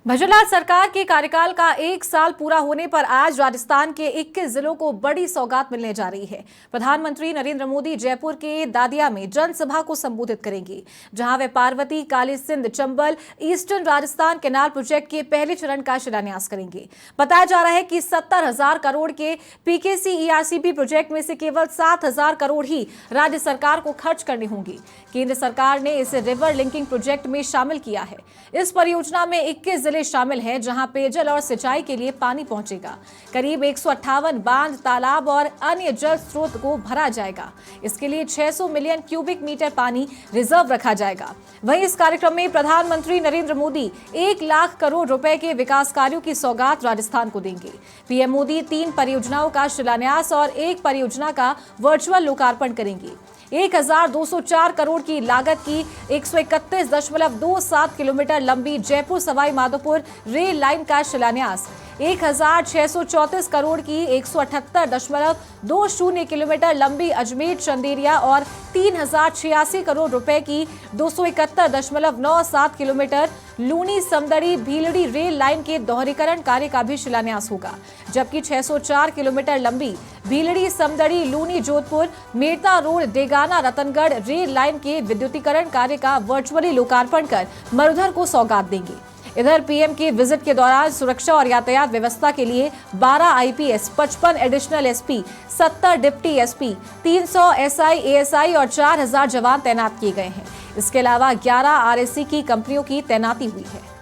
भजनलाल सरकार के कार्यकाल का 1 साल पूरा होने पर आज राजस्थान के 21 जिलों को बड़ी सौगात मिलने जा रही है। प्रधानमंत्री नरेंद्र मोदी जयपुर के दादिया में जनसभा को संबोधित करेंगे, जहां वे Parvati, Kali Sindh, Chambal, eastern Rajasthan canal project के पहले चरण का शिलान्यास करेंगे। बताया जा रहा है कि 70,000 करोड़ के पीकेसी ईआरसीपी प्रोजेक्ट में से केवल 7,000 करोड़ ही राज्य सरकार को खर्च करनी होंगी। केंद्र सरकार ने इसे रिवर लिंकिंग प्रोजेक्ट में शामिल किया है। इस परियोजना में 21 जिले शामिल हैं, जहां पेयजल और सिंचाई के लिए पानी पहुंचेगा। करीब 158 बांध, तालाब और अन्य जल स्रोत को भरा जाएगा। इसके लिए 600 मिलियन क्यूबिक मीटर पानी रिजर्व रखा जाएगा। वहीं इस कार्यक्रम में प्रधानमंत्री नरेंद्र मोदी 1 लाख करोड़ रुपए के विकास कार्यों की सौगात राजस्थान को देंगे। पीएम मोदी 3 परियोजनाओं का शिलान्यास और 1 परियोजना का वर्चुअल लोकार्पण करेंगे। 1,204 करोड़ की लागत की 131.27 किलोमीटर लंबी जयपुर सवाई माधोपुर रेल लाइन का शिलान्यास, 1,634 करोड़ की 178.20 किलोमीटर लंबी अजमेर चंदेरिया और 3,086 करोड़ रुपए की 271.97 kilometre Luni Samdari Bhildi rail line के दोहरीकरण कार्य का भी शिलान्यास होगा। जबकि 604 किलोमीटर लंबी Bhildi Samdari Luni Jodhpur Merta road Degana Ratangarh rail line के विद्युतीकरण कार्य का वर्चुअली लोकार्पण कर मरुधर को सौगात देंगे। इधर पीएम के विजिट के दौरान सुरक्षा और यातायात व्यवस्था के लिए 12 IPS, 55 additional SP, 70 deputy SP, 300 SI, ASI और 4,000 जवान तैनात किए गए हैं। इसके अलावा 11 आरएससी की कंपनियों की तैनाती हुई है।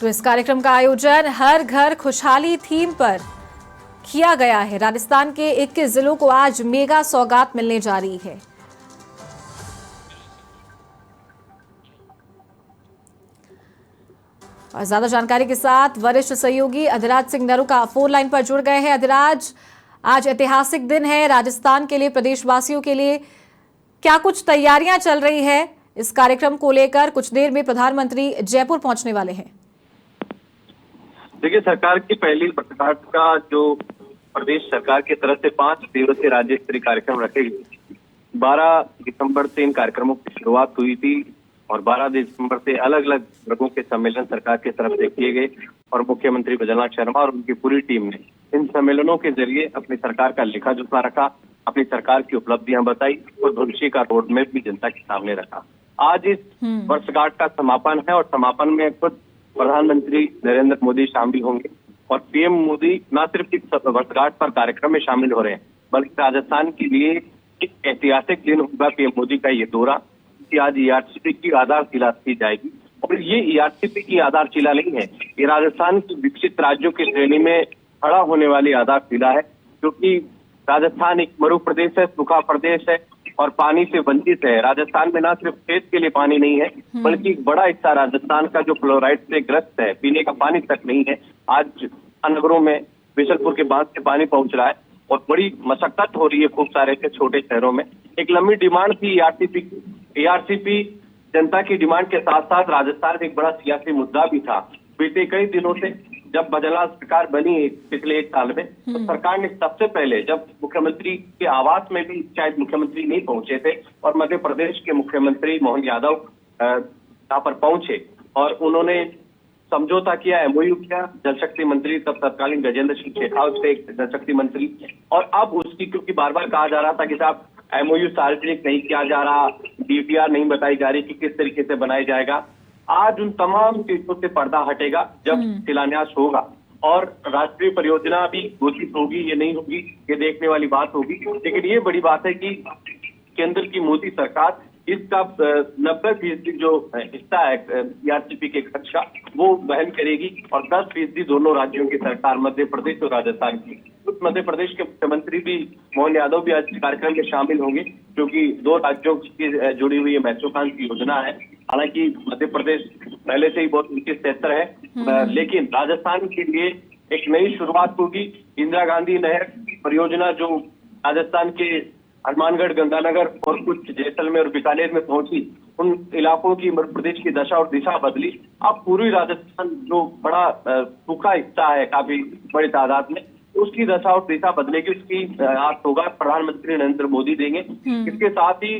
तो इस कार्यक्रम का आयोजन हर घर खुशहाली थीम पर किया गया है। राजस्थान के 21 जिलों को आज मेगा सौगात मिलने जा रही है। और ज्यादा जानकारी के साथ वरिष्ठ सहयोगी अधिराज सिंह नरूका फोन लाइन पर जुड़ गए हैं। अधिराज, आज ऐतिहासिक दिन है राजस्थान के लिए, प्रदेशवासियों के लिए। क्या कुछ तैयारियां चल रही है इस कार्यक्रम को लेकर? कुछ देर में प्रधानमंत्री जयपुर पहुंचने वाले हैं। देखिए, सरकार की पहली वर्षगांठ का जो प्रदेश सरकार की तरफ से 5 दिवसीय राज्य स्तरीय कार्यक्रम रखे गए। 12 दिसंबर से इन कार्यक्रमों की शुरुआत हुई थी और 12 दिसंबर से अलग अलग वर्गों के सम्मेलन सरकार की तरफ से किए गए और मुख्यमंत्री भजनलाल शर्मा और उनकी पूरी टीम ने इन सम्मेलनों के जरिए अपनी सरकार का लेखा जोखा रखा, अपनी सरकार की उपलब्धियां बताई और भविष्य का रोड मैप भी जनता के सामने रखा। आज इस वर्षगांठ का समापन है और समापन में खुद प्रधानमंत्री नरेंद्र मोदी शामिल होंगे और पीएम मोदी न सिर्फ इस वर्षगांठ पर कार्यक्रम में शामिल हो रहे हैं, बल्कि राजस्थान के लिए एक ऐतिहासिक दिन होगा पीएम मोदी का ये दौरा, कि आज ईआरसीपी की आधारशिला की जाएगी। और ये ईआरसीपी की आधारशिला नहीं है, ये राजस्थान के विकसित राज्यों की श्रेणी में खड़ा होने वाली आधारशिला है, क्योंकि राजस्थान एक मरु प्रदेश है, सूखा प्रदेश है और पानी से वंचित है। राजस्थान में न सिर्फ खेत के लिए पानी नहीं है, बल्कि एक बड़ा हिस्सा राजस्थान का जो फ्लोराइड से ग्रस्त है, पीने का पानी तक नहीं है। आज नगरों में बिशनपुर के बांध से पानी पहुंच रहा है और बड़ी मशक्कत हो रही है खूब सारे से छोटे शहरों में। एक लंबी डिमांड थी ईआरसीपी जनता की डिमांड के साथ साथ राजस्थान में एक बड़ा सियासी मुद्दा भी था। बीते कई दिनों से जब भजनलाल सरकार बनी पिछले 1 साल में, तो सरकार ने सबसे पहले, जब मुख्यमंत्री के आवास में भी शायद मुख्यमंत्री नहीं पहुंचे थे और मध्य प्रदेश के मुख्यमंत्री मोहन यादव यहाँ पर पहुंचे और उन्होंने समझौता किया, एमओयू किया। जल शक्ति मंत्री तब तत्कालीन गजेंद्र सिंह शेखावत थे जल शक्ति मंत्री, और अब उसकी, क्योंकि बार बार कहा जा रहा था कि साहब एमओयू सार्वजनिक नहीं किया जा रहा, डीपीआर नहीं बताई जा रही कि किस तरीके से बनाया जाएगा, आज उन तमाम चीजों से पर्दा हटेगा जब शिलान्यास होगा और राष्ट्रीय परियोजना भी घोषित होगी, ये नहीं होगी, ये देखने वाली बात होगी। लेकिन ये बड़ी बात है कि केंद्र की मोदी सरकार इसका 90% जो हिस्सा है ईआरसीपी के खर्च का, वो वहन करेगी और 10% दोनों राज्यों की सरकार, मध्य प्रदेश और राजस्थान की। मध्य प्रदेश के मुख्यमंत्री भी मोहन यादव भी आज कार्यक्रम में शामिल होंगे, क्योंकि 2 राज्यों की जुड़ी हुई ये महत्वाकांक्षी योजना है। हालांकि मध्य प्रदेश पहले से ही बहुत ऊंचे क्षेत्र है, लेकिन राजस्थान के लिए एक नई शुरुआत होगी। इंदिरा गांधी नहर परियोजना जो राजस्थान के हनुमानगढ़, गंगानगर और कुछ जैसलमेर और बीकानेर में पहुंची, उन इलाकों की, मध्य प्रदेश की दशा और दिशा बदली। अब पूर्वी राजस्थान जो बड़ा सूखा हिस्सा है काफी बड़ी तादाद में, उसकी दशा और दिशा बदलेगी। उसकी आज सौगात प्रधानमंत्री नरेंद्र मोदी देंगे। इसके साथ ही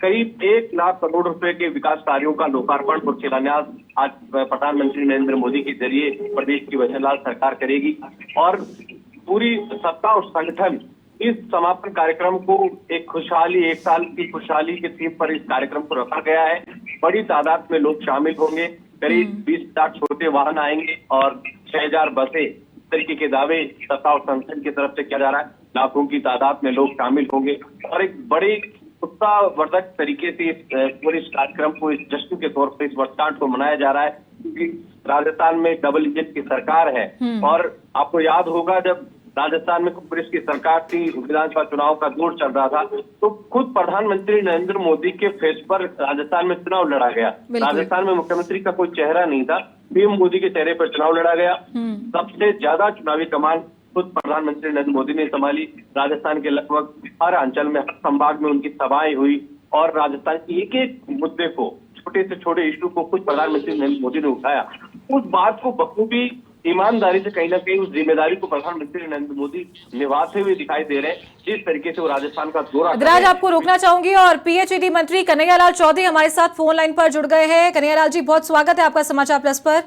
करीब 1 लाख करोड़ रुपए के विकास कार्यों का लोकार्पण और शिलान्यास आज प्रधानमंत्री नरेंद्र मोदी के जरिए प्रदेश की वचनलाल सरकार करेगी। और पूरी सत्ता और संगठन इस समापन कार्यक्रम को एक खुशहाली, 1 साल की खुशहाली के थीम पर इस कार्यक्रम को रखा गया है। बड़ी तादाद में लोग शामिल होंगे। करीब 20,000 छोटे वाहन आएंगे और 6,000 बसें, इस तरीके के दावे सत्ता और संगठन की तरफ से किया जा रहा है। लाखों की तादाद में लोग शामिल होंगे और एक बड़ी उत्साहवर्धक तरीके से इस पूरे कार्यक्रम को, इस जश्न के तौर पर इस वर्षगांठ को मनाया जा रहा है। क्योंकि राजस्थान में डबल इंजन की सरकार है और आपको याद होगा जब राजस्थान में कांग्रेस की सरकार थी, विधानसभा चुनाव का दौर चल रहा था, तो खुद प्रधानमंत्री नरेंद्र मोदी के फेस पर राजस्थान में चुनाव लड़ा गया। राजस्थान में मुख्यमंत्री का कोई चेहरा नहीं था, पीएम मोदी के चेहरे पर चुनाव लड़ा गया। सबसे ज्यादा चुनावी कमान खुद प्रधानमंत्री नरेंद्र मोदी ने संभाली। राजस्थान के लगभग हर अंचल में, हर संभाग में उनकी सभाएं हुई और राजस्थान के एक एक मुद्दे को, छोटे से छोटे इश्यू को खुद प्रधानमंत्री नरेंद्र मोदी ने उठाया। उस बात को बखूबी ईमानदारी से कहीं ना कहीं उस जिम्मेदारी को प्रधानमंत्री नरेंद्र मोदी निभाते हुए दिखाई दे रहे हैं। जिस तरीके से वो राजस्थान का दौरा, अदराज आपको रोकना चाहूंगी और पीएचईडी मंत्री कन्हैयालाल चौधरी हमारे साथ फोन लाइन पर जुड़ गए हैं। कन्हैयालाल जी, बहुत स्वागत है आपका समाचार प्लस पर।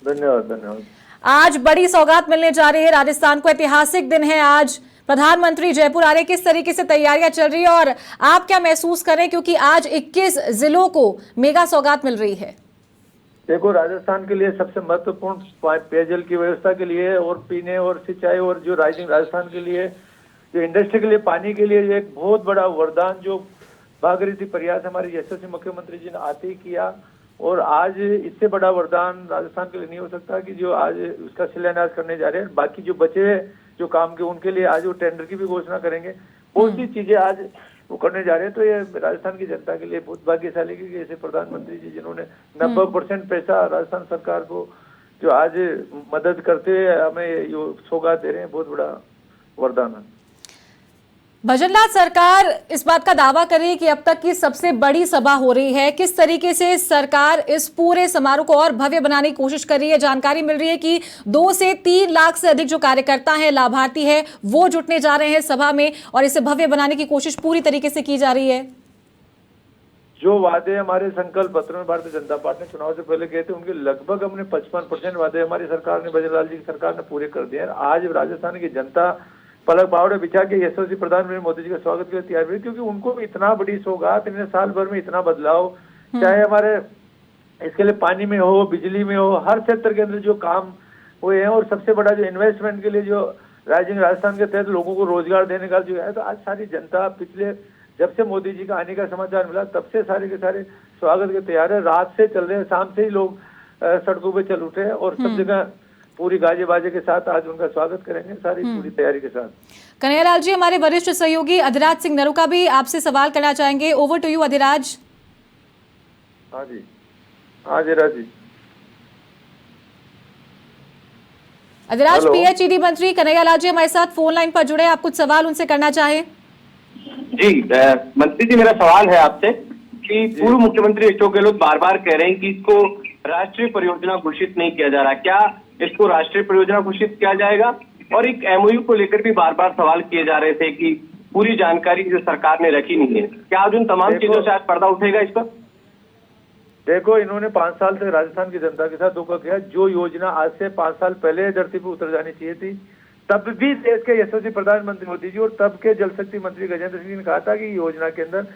धन्यवाद। आज बड़ी सौगात मिलने जा रही है राजस्थान को, ऐतिहासिक दिन है आज। प्रधानमंत्री जयपुर आ रहे, किस तरीके से तैयारियां चल रही है और आप क्या महसूस कर रहे हैं, क्योंकि आज 21 जिलों को मेगा सौगात मिल रही है? देखो, राजस्थान के लिए सबसे महत्वपूर्ण पेयजल की व्यवस्था के लिए और पीने और सिंचाई और जो राजस्थान के लिए, जो इंडस्ट्री के लिए, पानी के लिए एक बहुत बड़ा वरदान जो भागीरथी प्रयास हमारे यशस्वी मुख्यमंत्री जी ने आते ही किया। और आज इससे बड़ा वरदान राजस्थान के लिए नहीं हो सकता कि जो आज उसका शिलान्यास करने जा रहे हैं। बाकी जो बचे जो काम के, उनके लिए आज वो टेंडर की भी घोषणा करेंगे। बहुत सी चीजें आज वो करने जा रहे हैं। तो ये राजस्थान की जनता के लिए बहुत भाग्यशाली की ऐसे प्रधानमंत्री जी जिन्होंने 90% पैसा राजस्थान सरकार को जो आज मदद करते हुए हमें जो सौगात दे रहे हैं, बहुत बड़ा वरदान है। भजनलाल, सरकार इस बात का दावा कर रही है कि अब तक की सबसे बड़ी सभा हो रही है। किस तरीके से सरकार इस पूरे समारोह को और भव्य बनाने की कोशिश कर रही है? जानकारी मिल रही है कि 2 से 3 लाख से अधिक जो कार्यकर्ता हैं, लाभार्थी हैं, वो जुटने जा रहे हैं सभा में और इसे भव्य बनाने की कोशिश पूरी तरीके से की जा रही है। जो वादे हमारे संकल्प पत्र में भारतीय जनता पार्टी ने चुनाव से पहले किए थे, उनके लगभग हमने 55% वादे हमारी सरकार ने, भजनलाल जी की सरकार ने पूरे कर दिए हैं। आज राजस्थान की जनता पलक पावड़े बिछा के यशस्वी प्रधानमंत्री मोदी जी का स्वागत के लिए तैयार हुई, क्योंकि उनको इतना बड़ी सौगात, इन्हें साल भर में इतना बदलाव, चाहे हमारे इसके लिए पानी में हो, बिजली में हो, हर क्षेत्र के अंदर जो काम हुए हैं। और सबसे बड़ा जो इन्वेस्टमेंट के लिए जो राजस्थान के तहत लोगों को रोजगार देने का जो है, तो आज सारी जनता पिछले जब से मोदी जी का आने का समाचार मिला तब से सारे के सारे स्वागत के तैयार है। रात से चल रहे हैं, शाम से ही लोग सड़कों पे चल उठे हैं और सब जगह पूरी गाजे बाजे के साथ आज उनका स्वागत करेंगे, सारी पूरी तैयारी के साथ। कन्हैयालाल जी, हमारे वरिष्ठ सहयोगी अधिराज सिंह नरोका भी आपसे सवाल करना चाहेंगे। Over to you Adhiraj. हाँ जी, हाँ अधिराज जी। अधिराज, पीएचईडी मंत्री कन्हैयालाल जी हमारे साथ फोन लाइन पर जुड़े, आप कुछ सवाल उनसे करना चाहें? जी मंत्री जी, मेरा सवाल है आपसे कि पूर्व मुख्यमंत्री अशोक गहलोत बार बार कह रहे हैं कि इसको राष्ट्रीय परियोजना घोषित नहीं किया जा रहा, क्या इसको राष्ट्रीय परियोजना घोषित किया जाएगा? और एक एमओयू को लेकर भी बार बार सवाल किए जा रहे थे कि पूरी जानकारी जो सरकार ने रखी नहीं है, क्या आज उन तमाम चीजों से आज पर्दा उठेगा इस पर? देखो, इन्होंने 5 साल तक राजस्थान की जनता के साथ धोखा किया। जो योजना आज से 5 साल पहले धरती पर उतर जानी चाहिए थी, तब भी देश के यशस्वी प्रधानमंत्री मोदी जी और तब के जल शक्ति मंत्री गजेंद्र सिंह ने कहा था कि योजना के अंदर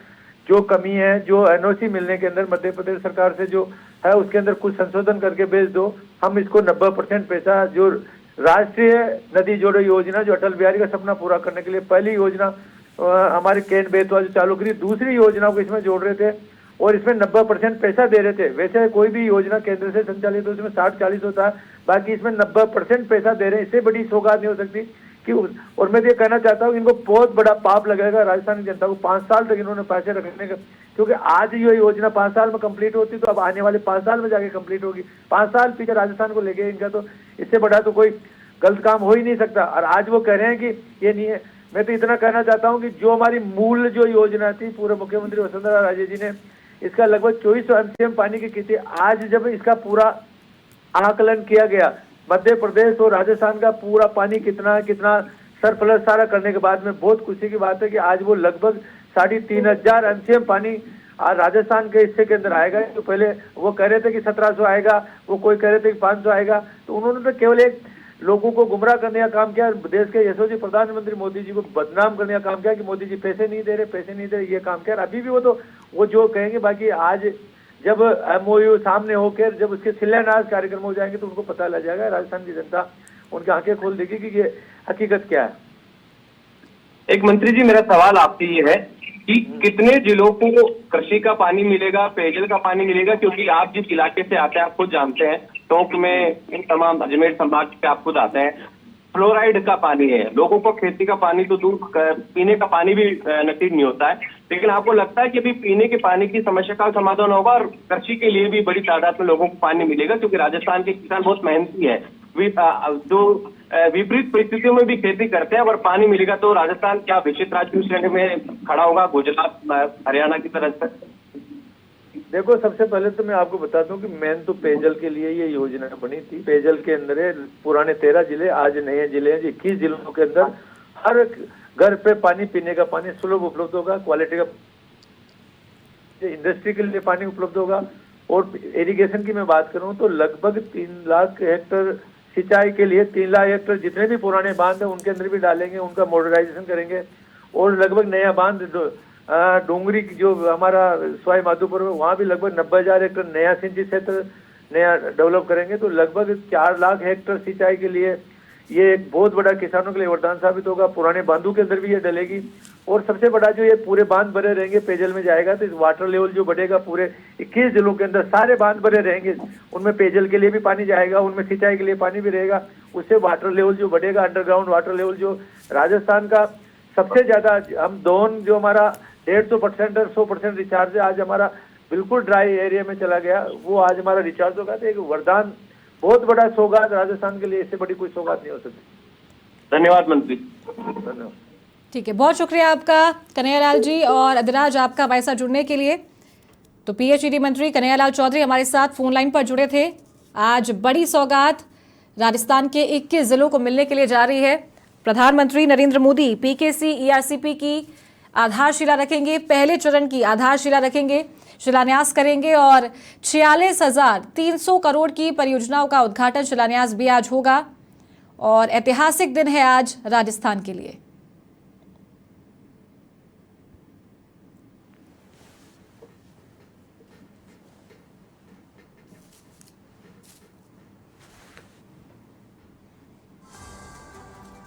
जो कमी है, जो एनओसी मिलने के अंदर मध्य प्रदेश सरकार से जो है, उसके अंदर कुछ संशोधन करके भेज दो। हम इसको 90% पैसा जो राष्ट्रीय नदी जोड़ो योजना, जो अटल बिहारी का सपना पूरा करने के लिए पहली योजना हमारे केन बेतवा जो चालू करी, दूसरी योजना को इसमें जोड़ रहे थे और इसमें 90% पैसा दे रहे थे। वैसे कोई भी योजना केंद्र से संचालित हो उसमें 60-40 होता है, बाकी इसमें 90% पैसा दे रहे हैं। इससे बड़ी सौगात नहीं हो सकती कि और मैं ये कहना चाहता हूँ, इनको बहुत बड़ा पाप लगेगा राजस्थान की जनता को। 5 साल तक इन्होंने पैसे रखने का, क्योंकि आज ये योजना 5 साल में कंप्लीट होती तो अब आने वाले 5 साल में जाके कंप्लीट होगी। 5 साल पीछे राजस्थान को लेके इनका, तो इससे बड़ा तो कोई गलत काम हो ही नहीं सकता। और आज वो कह रहे हैं कि ये नहीं है। मैं तो इतना कहना चाहता हूँ कि जो हमारी मूल जो योजना थी, पूर्व मुख्यमंत्री वसुंधरा राजे जी ने इसका लगभग 2400 MCM पानी की खेती। आज जब इसका पूरा आकलन किया गया, मध्य प्रदेश और राजस्थान का पूरा पानी कितना कितना सरप्लस सारा करने के बाद में बहुत खुशी की बात है कि आज वो लगभग 3500 MCM पानी आज राजस्थान के हिस्से के अंदर आएगा। तो पहले वो कह रहे थे कि 1700 आएगा, वो कोई कह रहे थे कि 500 आएगा। तो उन्होंने तो केवल एक लोगों को गुमराह करने का काम किया, देश के यशस्वी प्रधानमंत्री मोदी जी को बदनाम करने का काम किया कि मोदी जी पैसे नहीं दे रहे, ये काम किया। अभी भी वो जो कहेंगे, बाकी आज जब MOU सामने होकर जब उसके शिलान्यास कार्यक्रम हो जाएंगे तो उनको पता लग जाएगा, राजस्थान की जनता उनकी आंखें खोल देगी कि ये हकीकत क्या है। एक मंत्री जी, मेरा सवाल आपसे ये है कि कितने जिलों को कृषि का पानी मिलेगा, पेयजल का पानी मिलेगा? क्योंकि आप जिस इलाके से आते हैं आप खुद जानते हैं, टोंक में इन तमाम अजमेर संभाग से आप खुद आते हैं, फ्लोराइड का पानी है। लोगों को खेती का पानी तो दूर, पीने का पानी भी नसीब नहीं होता है। लेकिन आपको लगता है कि अभी पीने के पानी की समस्या का समाधान होगा और कृषि के लिए भी बड़ी तादाद में लोगों को पानी मिलेगा? क्योंकि राजस्थान के किसान बहुत मेहनती है, जो विपरीत परिस्थितियों में भी खेती करते हैं। अगर पानी मिलेगा तो राजस्थान क्या विकसित राज्य की श्रेणी में खड़ा होगा, गुजरात हरियाणा की तरह से? देखो, सबसे पहले तो मैं आपको बता दूं कि मेन तो पेयजल के लिए ये योजना बनी थी। पेयजल के अंदर है पुराने 13 जिले, आज नए जिले हैं। 21 जिलों के अंदर हर घर पे पानी, पीने का पानी सुलभ उपलब्ध होगा, क्वालिटी का। इंडस्ट्री के लिए पानी उपलब्ध होगा। और इरिगेशन की मैं बात करूं तो लगभग 3 लाख हेक्टर सिंचाई के लिए 3 लाख हेक्टर जितने भी पुराने बांध है उनके अंदर भी डालेंगे, उनका मॉडर्नाइजेशन करेंगे। और लगभग नया बांध डोंगरी जो हमारा सवाई माधोपुर में, वहाँ भी लगभग 90,000 हेक्टर नया सिंचाई क्षेत्र नया डेवलप करेंगे। तो लगभग 4 लाख हेक्टर सिंचाई के लिए ये एक बहुत बड़ा किसानों के लिए वरदान साबित होगा। पुराने बांधों के अंदर भी ये डलेगी। और सबसे बड़ा जो ये पूरे बांध भरे रहेंगे, पेयजल में जाएगा तो इस वाटर लेवल जो बढ़ेगा, पूरे 21 जिलों के अंदर सारे बांध भरे रहेंगे, उनमें पेयजल के लिए भी पानी जाएगा, उनमें सिंचाई के लिए पानी भी रहेगा। उससे वाटर लेवल जो बढ़ेगा, अंडरग्राउंड वाटर लेवल जो राजस्थान का सबसे ज्यादा, हम दोन जो हमारा 150% और 100% रिचार्ज है, आज हमारा बिल्कुल ड्राई एरिया में चला गया, वो आज हमारा रिचार्ज होगा। तो एक वरदान, बहुत बड़ा सौगात राजस्थान के लिए, इससे बड़ी कोई सौगात नहीं हो सकती। धन्यवाद मंत्री। धन्यवाद। ठीक है, बहुत शुक्रिया आपका कन्हैयालाल जी, और अधिराज आपका हमारे साथ जुड़ने के लिए। तो PHED मंत्री कन्हैयालाल चौधरी हमारे साथ फोन लाइन पर जुड़े थे। आज बड़ी सौगात राजस्थान के 21 जिलों को मिलने के लिए जा रही है। प्रधानमंत्री नरेंद्र मोदी PKC ERCP की आधारशिला रखेंगे, पहले चरण की आधारशिला रखेंगे, शिलान्यास करेंगे और 46,300 करोड़ की परियोजनाओं का उद्घाटन शिलान्यास भी आज होगा। और ऐतिहासिक दिन है आज राजस्थान के लिए।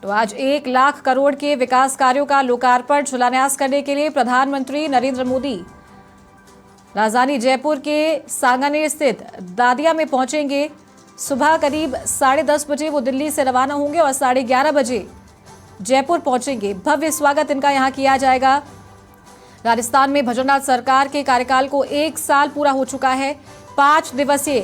तो आज 1 लाख करोड़ के विकास कार्यों का लोकार्पण शिलान्यास करने के लिए प्रधानमंत्री नरेंद्र मोदी राजधानी जयपुर के सांगानेर स्थित दादिया में पहुंचेंगे। सुबह करीब 10:30 बजे वो दिल्ली से रवाना होंगे और 11:30 बजे जयपुर पहुंचेंगे। भव्य स्वागत इनका यहां किया जाएगा। राजस्थान में भजनलाल सरकार के कार्यकाल को 1 साल पूरा हो चुका है। 5 दिवसीय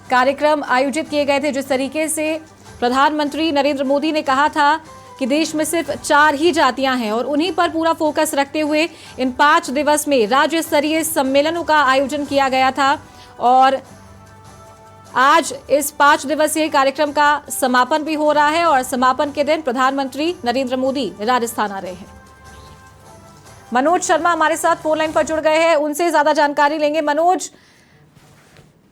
कार्यक्रम आयोजित किए गए थे। जिस तरीके से प्रधानमंत्री नरेंद्र मोदी ने कहा था कि देश में सिर्फ 4 ही जातियां हैं और उन्हीं पर पूरा फोकस रखते हुए इन 5 दिवस में राज्य स्तरीय सम्मेलनों का आयोजन किया गया था। और आज इस 5 दिवसीय कार्यक्रम का समापन भी हो रहा है और समापन के दिन प्रधानमंत्री नरेंद्र मोदी राजस्थान आ रहे हैं। मनोज शर्मा हमारे साथ फोन लाइन पर जुड़ गए हैं, उनसे ज्यादा जानकारी लेंगे। मनोज,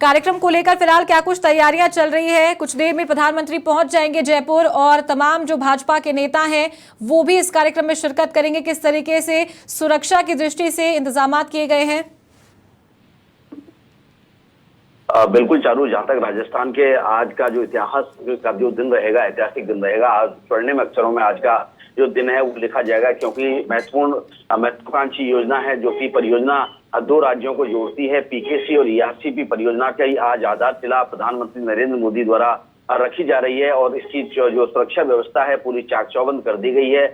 कार्यक्रम को लेकर फिलहाल क्या कुछ तैयारियां चल रही है? कुछ देर में प्रधानमंत्री पहुंच जाएंगे जयपुर और तमाम जो भाजपा के नेता हैं वो भी इस कार्यक्रम में शिरकत करेंगे। किस तरीके से सुरक्षा की दृष्टि से इंतजाम किए गए हैं? बिल्कुल चारू, जहां तक राजस्थान के आज का जो इतिहास का जो दिन रहेगा, ऐतिहासिक दिन रहेगा, आज स्वर्णिम अक्षरों में आज का जो दिन है वो लिखा जाएगा, क्योंकि महत्वाकांक्षी योजना है जो कि परियोजना 2 राज्यों को जोड़ती है। PKC और ERCP परियोजना का ही आज आधारशिला प्रधानमंत्री नरेंद्र मोदी द्वारा रखी जा रही है और इसकी जो सुरक्षा व्यवस्था है पूरी चाक चौबंद कर दी गई है।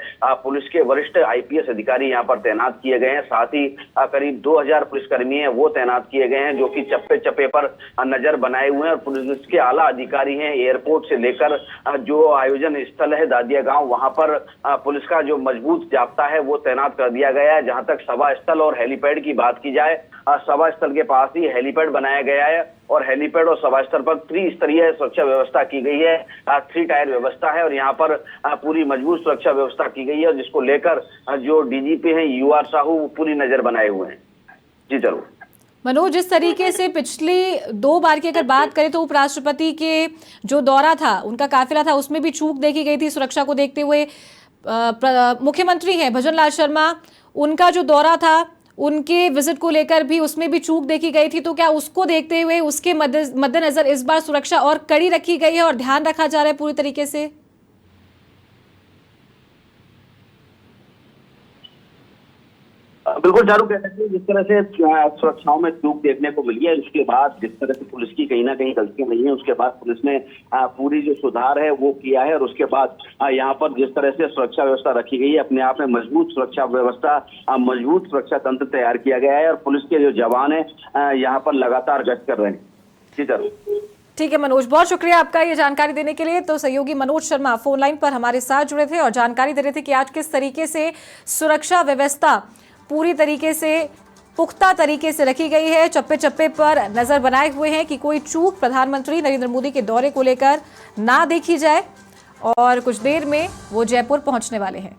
पुलिस के वरिष्ठ आईपीएस अधिकारी यहाँ पर तैनात किए गए हैं, साथ ही करीब 2000 पुलिसकर्मी हैं वो तैनात किए गए हैं जो कि चप्पे चप्पे पर नजर बनाए हुए हैं और पुलिस के आला अधिकारी हैं। एयरपोर्ट से लेकर जो आयोजन स्थल है दादिया गांव, वहां पर पुलिस का जो मजबूत जाब्ता है वो तैनात कर दिया गया है। जहां तक सभा स्थल और हेलीपैड की बात की जाए, सभा स्थल के पास ही हेलीपैड बनाया गया है और हेलीपैड और सभा स्थल पर त्रिस्तरीय सुरक्षा व्यवस्था की गई है। 3 टायर व्यवस्था है और यहाँ पर पूरी मजबूत सुरक्षा व्यवस्था की गई है, जिसको लेकर जो डीजीपी हैं UR साहू पूरी नजर बनाए हुए हैं। जी जरूर मनोज, जिस तरीके से पिछली 2 बार की अगर बात करें तो उपराष्ट्रपति के जो दौरा था, उनका काफिला था, उसमें भी चूक देखी गई थी सुरक्षा को देखते हुए। मुख्यमंत्री हैं भजनलाल शर्मा, उनका जो दौरा था, उनके विजिट को लेकर भी उसमें भी चूक देखी गई थी, तो क्या उसको देखते हुए उसके मद्देनजर इस बार सुरक्षा और कड़ी रखी गई है और ध्यान रखा जा रहा है पूरी तरीके से? बिल्कुल चारू, कह सकते हैं जिस तरह से सुरक्षाओं में चूक देखने को मिली है, उसके बाद जिस तरह से पुलिस की कहीं ना कहीं गलतियां नहीं है, उसके बाद पुलिस ने पूरी जो सुधार है वो किया है और उसके बाद यहाँ पर जिस तरह से सुरक्षा व्यवस्था रखी गई है, अपने आप में मजबूत सुरक्षा व्यवस्था, मजबूत सुरक्षा तंत्र तैयार किया गया है और पुलिस के जो जवान है यहाँ पर लगातार गश्त कर रहे हैं। जी चारू। ठीक है मनोज, बहुत शुक्रिया आपका ये जानकारी देने के लिए। तो सहयोगी मनोज शर्मा फोन लाइन पर हमारे साथ जुड़े थे और जानकारी दे रहे थे कि आज किस तरीके से सुरक्षा व्यवस्था पूरी तरीके से पुख्ता तरीके से रखी गई है। चप्पे चप्पे पर नजर बनाए हुए हैं कि कोई चूक प्रधानमंत्री नरेंद्र मोदी के दौरे को लेकर ना देखी जाए और कुछ देर में वो जयपुर पहुंचने वाले हैं।